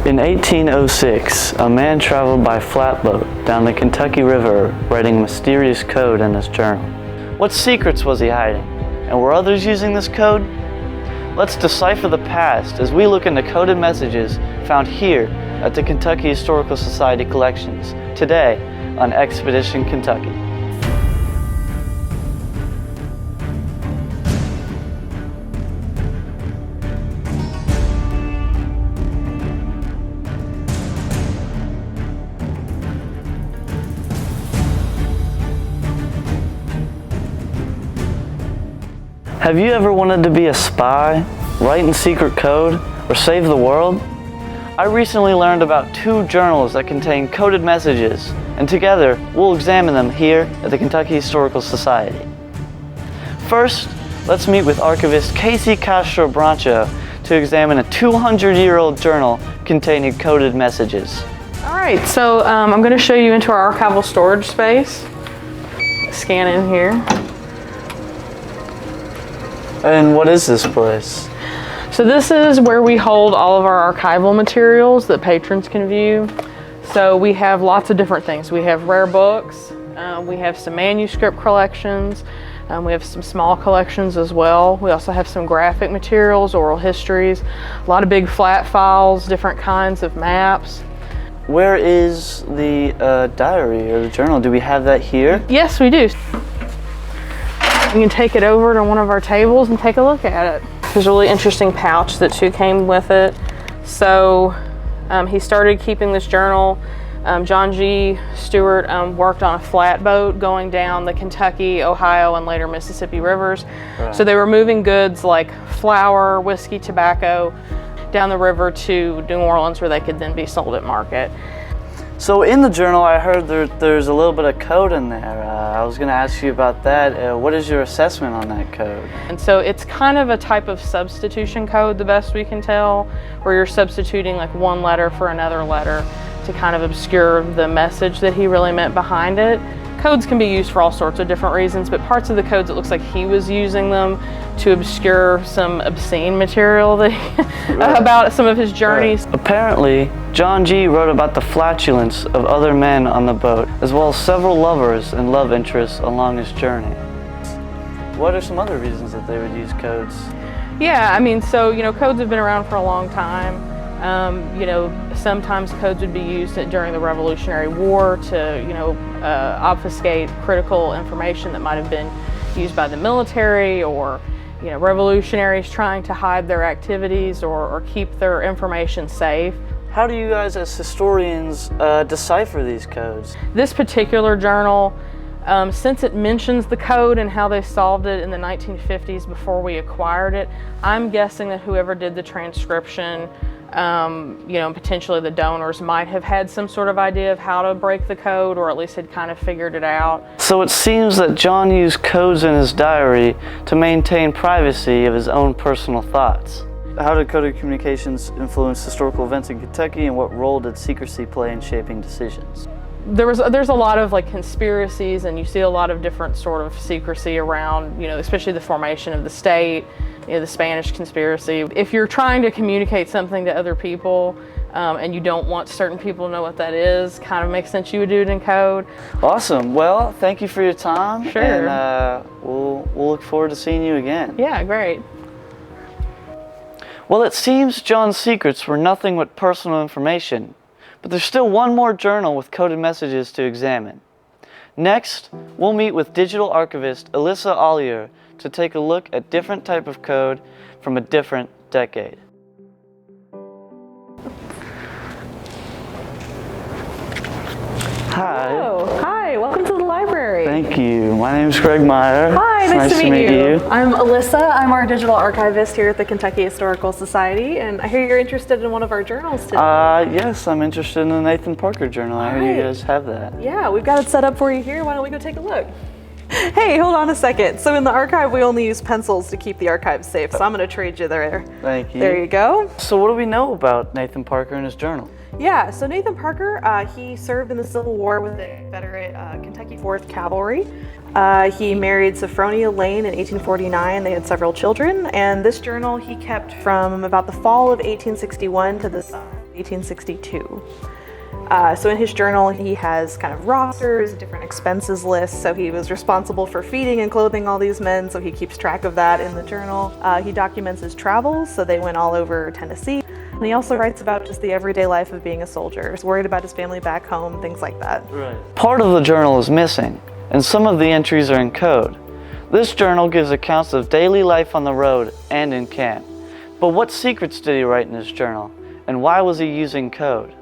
In 1806, a man traveled by flatboat down the Kentucky River writing a mysterious code in his journal. What secrets was he hiding? And were others using this code? Let's decipher the past as we look into coded messages found here at the Kentucky Historical Society collections, today on Expedition Kentucky. Have you ever wanted to be a spy, write in secret code, or save the world? I recently learned about 2 journals that contain coded messages, and together we'll examine them here at the Kentucky Historical Society. First, let's meet with archivist Casey Castro-Bracho to examine a 200-year-old journal containing coded messages. All right, so I'm going to show you into our archival storage space. Scan in here. And what is this place? So this is where we hold all of our archival materials that patrons can view. So we have lots of different things. We have rare books, we have some manuscript collections, we have some small collections as well. We also have some graphic materials, oral histories, a lot of big flat files, different kinds of maps. Where is the diary or the journal? Do we have that here? Yes, we do. You can take it over to one of our tables and take a look at it. There's a really interesting pouch that came with it. So he started keeping this journal. John G. Stuart worked on a flatboat going down the Kentucky, Ohio, and later Mississippi rivers. Right. So they were moving goods like flour, whiskey, tobacco down the river to New Orleans where they could then be sold at market. So in the journal, I heard there's a little bit of code in there. I was going to ask you about that. What is your assessment on that code? And so it's kind of a type of substitution code, the best we can tell, where you're substituting like one letter for another letter to kind of obscure the message that he really meant behind it. Codes can be used for all sorts of different reasons, but parts of the codes, it looks like he was using them to obscure some obscene material that about some of his journeys. Right. Apparently, John G. wrote about the flatulence of other men on the boat, as well as several lovers and love interests along his journey. What are some other reasons that they would use codes? Yeah, I mean, so, codes have been around for a long time. Sometimes codes would be used during the Revolutionary War to, obfuscate critical information that might have been used by the military or, revolutionaries trying to hide their activities or keep their information safe. How do you guys as historians decipher these codes? This particular journal, since it mentions the code and how they solved it in the 1950s before we acquired it, I'm guessing that whoever did the transcription, potentially the donors might have had some sort of idea of how to break the code, or at least had kind of figured it out. So it seems that John used codes in his diary to maintain privacy of his own personal thoughts. How did coded communications influence historical events in Kentucky, and what role did secrecy play in shaping decisions? There's a lot of conspiracies, and you see a lot of different sort of secrecy around, especially the formation of the state, the Spanish conspiracy. If you're trying to communicate something to other people and you don't want certain people to know what that is, kind of makes sense you would do it in code. Awesome. Well, thank you for your time. Sure. And we'll look forward to seeing you again. Yeah, great. Well, it seems John's secrets were nothing but personal information, but there's still one more journal with coded messages to examine. Next, we'll meet with digital archivist Alyssa Ollier to take a look at different type of code from a different decade. Hi. Hello. Hi, welcome to the library. Thank you. My name is Gregory Meyer. Hi, It's nice to meet you. you. I'm Alyssa. I'm our digital archivist here at the Kentucky Historical Society, and I hear you're interested in one of our journals today. Yes, I'm interested in the Nathan Parker journal. I heard you guys have that. Yeah, we've got it set up for you here. Why don't we go take a look? Hey, hold on a second. So in the archive, we only use pencils to keep the archive safe, so I'm going to trade you there. Thank you. There you go. So what do we know about Nathan Parker and his journal? Yeah, so Nathan Parker, he served in the Civil War with the Confederate Kentucky 4th Cavalry. He married Sophronia Lane in 1849. They had several children, and this journal he kept from about the fall of 1861 to the 1862. So in his journal, he has kind of rosters, different expenses lists. So he was responsible for feeding and clothing all these men, so he keeps track of that in the journal. He documents his travels, so they went all over Tennessee. And he also writes about just the everyday life of being a soldier. He's worried about his family back home, things like that. Right. Part of the journal is missing, and some of the entries are in code. This journal gives accounts of daily life on the road and in camp. But what secrets did he write in his journal, and why was he using code?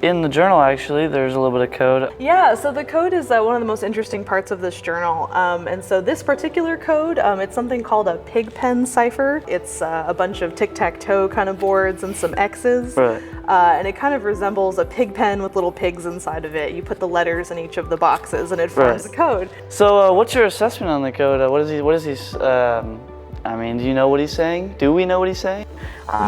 In the journal, actually, there's a little bit of code. Yeah, so the code is one of the most interesting parts of this journal. And so this particular code, it's something called a pig pen cipher. It's a bunch of tic-tac-toe kind of boards and some X's. Right. And it kind of resembles a pig pen with little pigs inside of it. You put the letters in each of the boxes and it forms a code. So what's your assessment on the code? What is he, I mean, do you know what he's saying? Do we know what he's saying?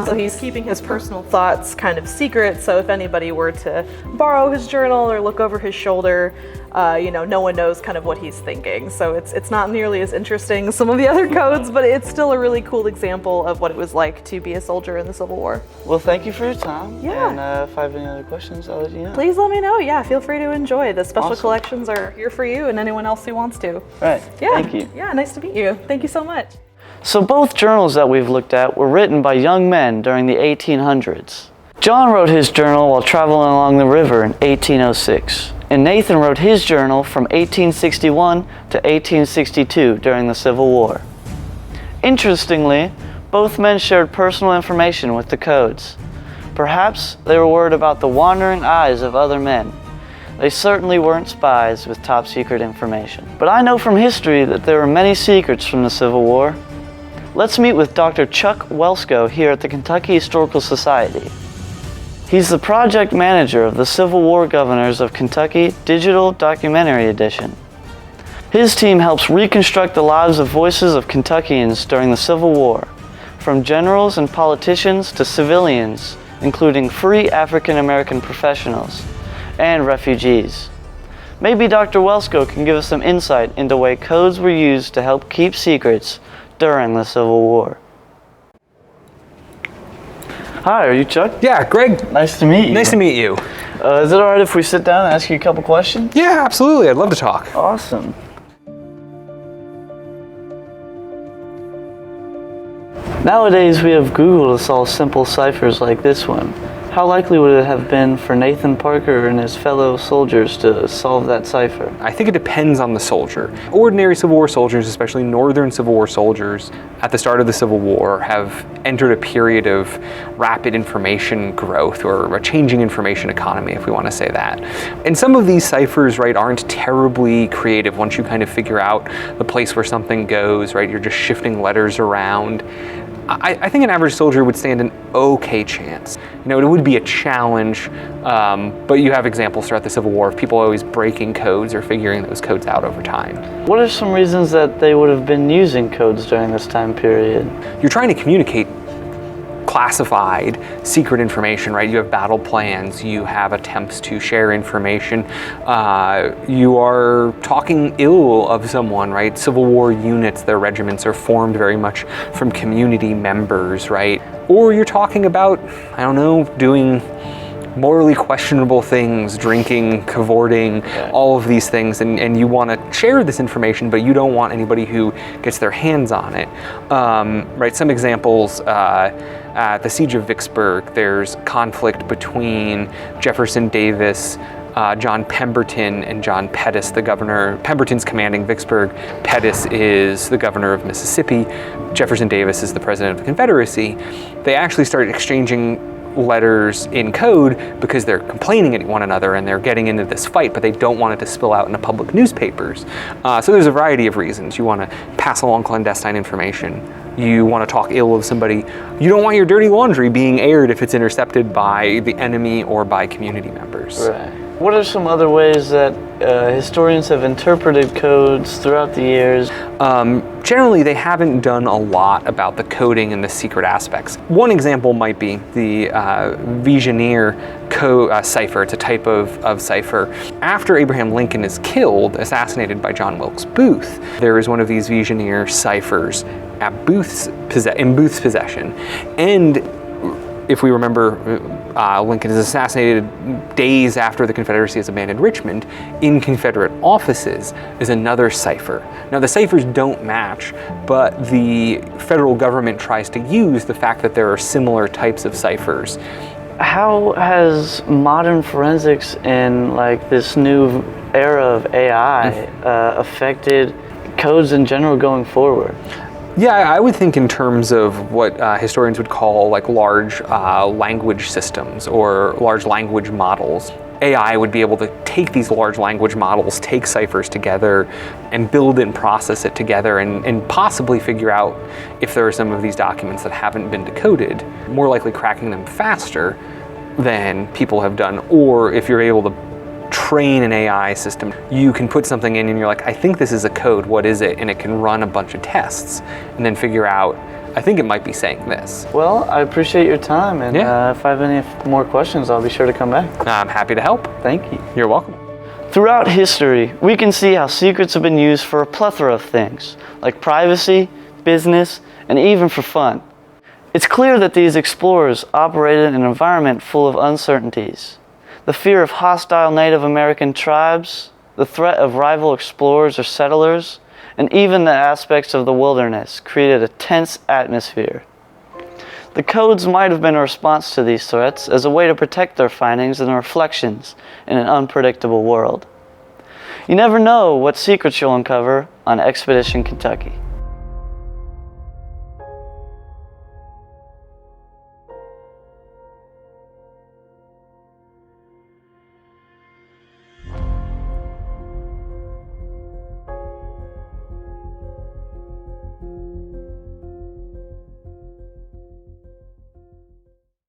So he's keeping his personal thoughts kind of secret, so if anybody were to borrow his journal or look over his shoulder, no one knows kind of what he's thinking. So it's not nearly as interesting as some of the other codes, but it's still a really cool example of what it was like to be a soldier in the Civil War. Well, thank you for your time. Yeah. And if I have any other questions, I'll let you know. Please let me know. Yeah, feel free to enjoy. The special Awesome. collections are here for you and anyone else who wants to. Right. Yeah. Thank you. Yeah, nice to meet you. Thank you so much. So both journals that we've looked at were written by young men during the 1800s. John wrote his journal while traveling along the river in 1806, and Nathan wrote his journal from 1861 to 1862 during the Civil War. Interestingly, both men shared personal information with the codes. Perhaps they were worried about the wandering eyes of other men. They certainly weren't spies with top secret information. But I know from history that there were many secrets from the Civil War. Let's meet with Dr. Chuck Welsko here at the Kentucky Historical Society. He's the project manager of the Civil War Governors of Kentucky Digital Documentary Edition. His team helps reconstruct the lives of voices of Kentuckians during the Civil War, from generals and politicians to civilians, including free African American professionals and refugees. Maybe Dr. Welsko can give us some insight into the way codes were used to help keep secrets during the Civil War. Hi, are you Chuck? Yeah, Greg. Nice to meet you. Nice to meet you. Is it alright if we sit down and ask you a couple questions? Yeah, absolutely. I'd love to talk. Awesome. Nowadays we have Google to solve simple ciphers like this one. How likely would it have been for Nathan Parker and his fellow soldiers to solve that cipher? I think it depends on the soldier. Ordinary Civil War soldiers, especially Northern Civil War soldiers, at the start of the Civil War have entered a period of rapid information growth, or a changing information economy, if we want to say that. And some of these ciphers, right, aren't terribly creative once you kind of figure out the place where something goes, right? You're just shifting letters around. I think an average soldier would stand an okay chance. You know, it would be a challenge, but you have examples throughout the Civil War of people always breaking codes or figuring those codes out over time. What are some reasons that they would have been using codes during this time period? You're trying to communicate classified, secret information, right? You have battle plans, you have attempts to share information, you are talking ill of someone, right? Civil War units, their regiments are formed very much from community members, right? Or you're talking about, I don't know, doing morally questionable things, drinking, cavorting, all of these things, and you want to share this information, but you don't want anybody who gets their hands on it. Right, some examples, at the Siege of Vicksburg, there's conflict between Jefferson Davis, John Pemberton, and John Pettus, the governor. Pemberton's commanding Vicksburg, Pettus is the governor of Mississippi, Jefferson Davis is the president of the Confederacy. They actually started exchanging letters in code because they're complaining at one another and they're getting into this fight, but they don't want it to spill out into public newspapers. So there's a variety of reasons. You want to pass along clandestine information. You want to talk ill of somebody. You don't want your dirty laundry being aired if it's intercepted by the enemy or by community members. Right. What are some other ways that historians have interpreted codes throughout the years? Generally, they haven't done a lot about the coding and the secret aspects. One example might be the Vigenère cipher. It's a type of cipher. After Abraham Lincoln is killed, assassinated by John Wilkes Booth, there is one of these Vigenère ciphers at in Booth's possession. And if we remember, Lincoln is assassinated days after the Confederacy has abandoned Richmond. In Confederate offices is another cipher. Now the ciphers don't match, but the federal government tries to use the fact that there are similar types of ciphers. How has modern forensics in like this new era of AI affected codes in general going forward? Yeah, I would think in terms of what historians would call like large language systems or large language models. AI would be able to take these large language models, take ciphers together, and build and process it together, and possibly figure out if there are some of these documents that haven't been decoded, more likely cracking them faster than people have done. Or if you're able to train an AI system, you can put something in and you're like, I think this is a code, what is it? And it can run a bunch of tests and then figure out, I think it might be saying this. Well, I appreciate your time, and Yeah. if I have any more questions, I'll be sure to come back. I'm happy to help. Thank you. You're welcome. Throughout history, we can see how secrets have been used for a plethora of things, like privacy, business, and even for fun. It's clear that these explorers operated in an environment full of uncertainties. The fear of hostile Native American tribes, the threat of rival explorers or settlers, and even the aspects of the wilderness created a tense atmosphere. The codes might have been a response to these threats as a way to protect their findings and reflections in an unpredictable world. You never know what secrets you'll uncover on Expedition Kentucky.